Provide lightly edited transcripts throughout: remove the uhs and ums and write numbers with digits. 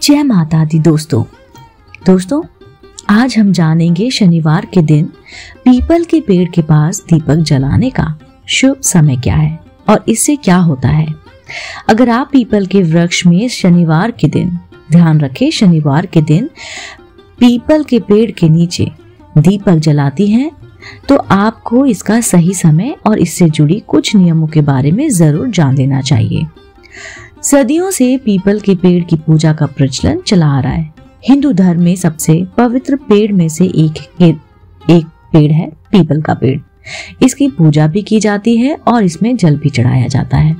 जय माता दी दोस्तों, आज हम जानेंगे शनिवार के दिन पीपल के पेड़ के पास दीपक जलाने का शुभ समय क्या है और इससे क्या होता है। अगर आप पीपल के वृक्ष में शनिवार के दिन, ध्यान रखें, शनिवार के दिन पीपल के पेड़ के नीचे दीपक जलाती हैं तो आपको इसका सही समय और इससे जुड़ी कुछ नियमों के बारे में जरूर जान लेना चाहिए। सदियों से पीपल के पेड़ की पूजा का प्रचलन चला आ रहा है। हिंदू धर्म में सबसे पवित्र पेड़ में से एक पेड़ है पीपल का पेड़। इसकी पूजा भी की जाती है और इसमें जल भी चढ़ाया जाता है।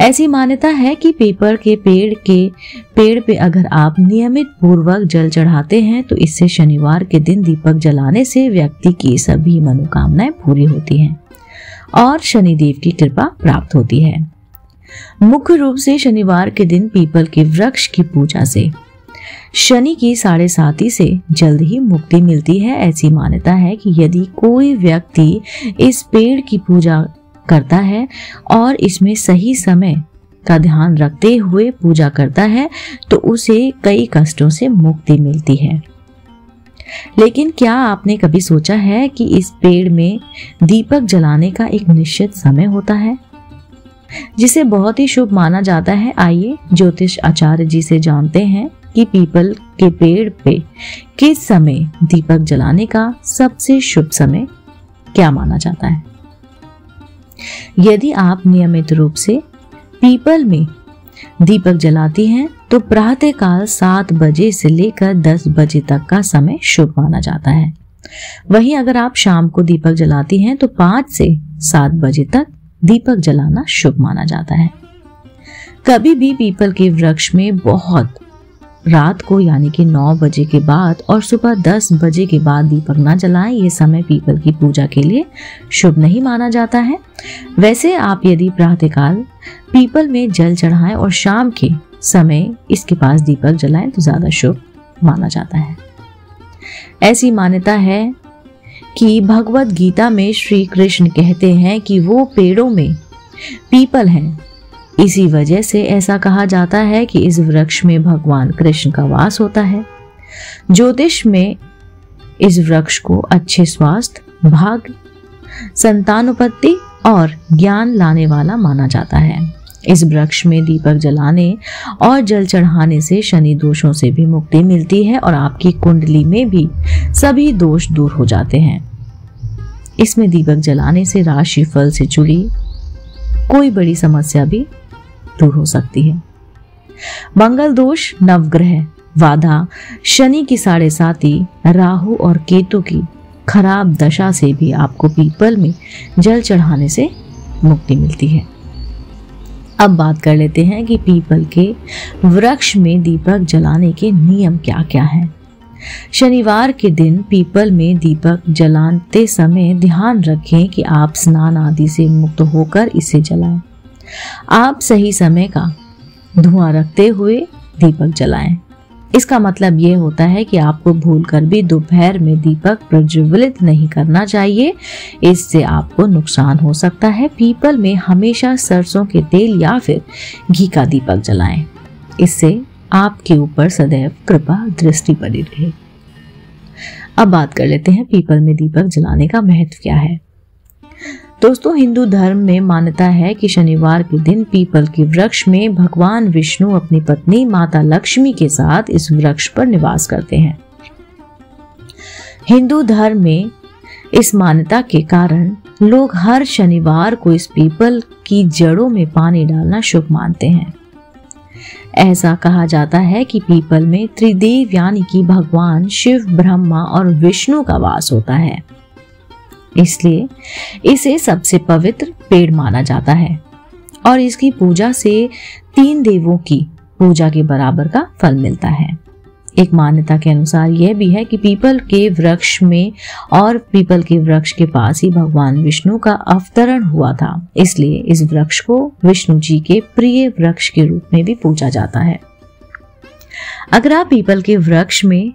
ऐसी मान्यता है कि पीपल के पेड़ पे अगर आप नियमित पूर्वक जल चढ़ाते हैं तो इससे शनिवार के दिन दीपक जलाने से व्यक्ति की सभी मनोकामनाएं पूरी होती हैं और शनिदेव की कृपा प्राप्त होती है। मुख्य रूप से शनिवार के दिन पीपल के वृक्ष की पूजा से शनि की 7.5 से जल्द ही मुक्ति मिलती है। ऐसी मान्यता है कि यदि कोई व्यक्ति इस पेड़ की पूजा करता है और इसमें सही समय का ध्यान रखते हुए पूजा करता है तो उसे कई कष्टों से मुक्ति मिलती है। लेकिन क्या आपने कभी सोचा है कि इस पेड़ में दीपक जलाने का एक निश्चित समय होता है जिसे बहुत ही शुभ माना जाता है। आइए ज्योतिष आचार्य जी से जानते हैं कि पीपल के पेड़ पे किस समय दीपक जलाने का सबसे शुभ समय क्या माना जाता है। यदि आप नियमित रूप से पीपल में दीपक जलाती हैं तो प्रातः काल 7 बजे से लेकर 10 बजे तक का समय शुभ माना जाता है। वहीं अगर आप शाम को दीपक जलाती हैं तो 5 से 7 बजे तक दीपक जलाना शुभ माना जाता है। कभी भी पीपल के वृक्ष में बहुत रात को यानी कि 9 बजे के बाद और सुबह 10 बजे के बाद दीपक ना जलाएं। ये समय पीपल की पूजा के लिए शुभ नहीं माना जाता है। वैसे आप यदि प्रातःकाल पीपल में जल चढ़ाएं और शाम के समय इसके पास दीपक जलाएं तो ज्यादा शुभ माना जाता है। ऐसी मान्यता है कि भगवत गीता में श्री कृष्ण कहते हैं कि वो पेड़ों में पीपल हैं। इसी वजह से ऐसा कहा जाता है कि इस वृक्ष में भगवान कृष्ण का वास होता है। ज्योतिष में इस वृक्ष को अच्छे स्वास्थ्य, भाग्य, संतानोत्पत्ति और ज्ञान लाने वाला माना जाता है। इस वृक्ष में दीपक जलाने और जल चढ़ाने से शनि दोषों से भी मुक्ति मिलती है और आपकी कुंडली में भी सभी दोष दूर हो जाते हैं। इसमें दीपक जलाने से राशि फल से जुड़ी कोई बड़ी समस्या भी दूर हो सकती है। मंगल दोष, नवग्रह बाधा, शनि की 7.5, राहु और केतु की खराब दशा से भी आपको पीपल में जल चढ़ाने से मुक्ति मिलती है। अब बात कर लेते हैं कि पीपल के वृक्ष में दीपक जलाने के नियम क्या क्या हैं। शनिवार के दिन पीपल में दीपक जलाते समय ध्यान रखें कि आप स्नान आदि से मुक्त होकर इसे जलाएं। आप सही समय का धुआं रखते हुए दीपक जलाएं। इसका मतलब ये होता है कि आपको भूलकर भी दोपहर में दीपक प्रज्वलित नहीं करना चाहिए, इससे आपको नुकसान हो सकता है। पीपल में हमेशा सरसों के तेल या फिर घी का दीपक जलाएं, इससे आपके ऊपर सदैव कृपा दृष्टि बनी रहे। अब बात कर लेते हैं पीपल में दीपक जलाने का महत्व क्या है। दोस्तों, हिंदू धर्म में मान्यता है कि शनिवार के दिन पीपल के वृक्ष में भगवान विष्णु अपनी पत्नी माता लक्ष्मी के साथ इस वृक्ष पर निवास करते हैं। हिंदू धर्म में इस मान्यता के कारण लोग हर शनिवार को इस पीपल की जड़ों में पानी डालना शुभ मानते हैं। ऐसा कहा जाता है कि पीपल में त्रिदेव यानी कि भगवान शिव, ब्रह्मा और विष्णु का वास होता है, इसलिए इसे सबसे पवित्र पेड़ माना जाता है और इसकी पूजा से 3 देवों की पूजा के बराबर का फल मिलता है। एक मान्यता के अनुसार यह भी है कि पीपल के वृक्ष में और पीपल के वृक्ष के पास ही भगवान विष्णु का अवतरण हुआ था, इसलिए इस वृक्ष को विष्णु जी के प्रिय वृक्ष के रूप में भी पूजा जाता है। अगर आप पीपल के वृक्ष में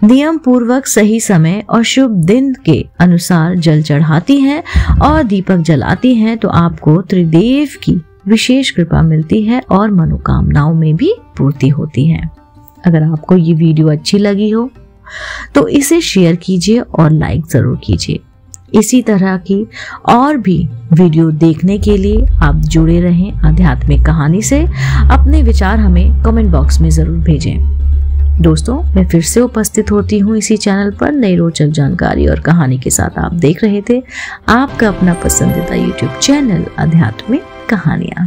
नियम पूर्वक सही समय और शुभ दिन के अनुसार जल चढ़ाती हैं और दीपक जलाती हैं तो आपको त्रिदेव की विशेष कृपा मिलती है और मनोकामनाओं में भी पूर्ति होती है। अगर आपको ये वीडियो अच्छी लगी हो तो इसे शेयर कीजिए और लाइक जरूर कीजिए। इसी तरह की और भी वीडियो देखने के लिए आप जुड़े रहें आध्यात्मिक कहानी से। अपने विचार हमें कमेंट बॉक्स में जरूर भेजें। दोस्तों, मैं फिर से उपस्थित होती हूँ इसी चैनल पर नई रोचक जानकारी और कहानी के साथ। आप देख रहे थे आपका अपना पसंदीदा यूट्यूब चैनल आध्यात्मिक कहानियां।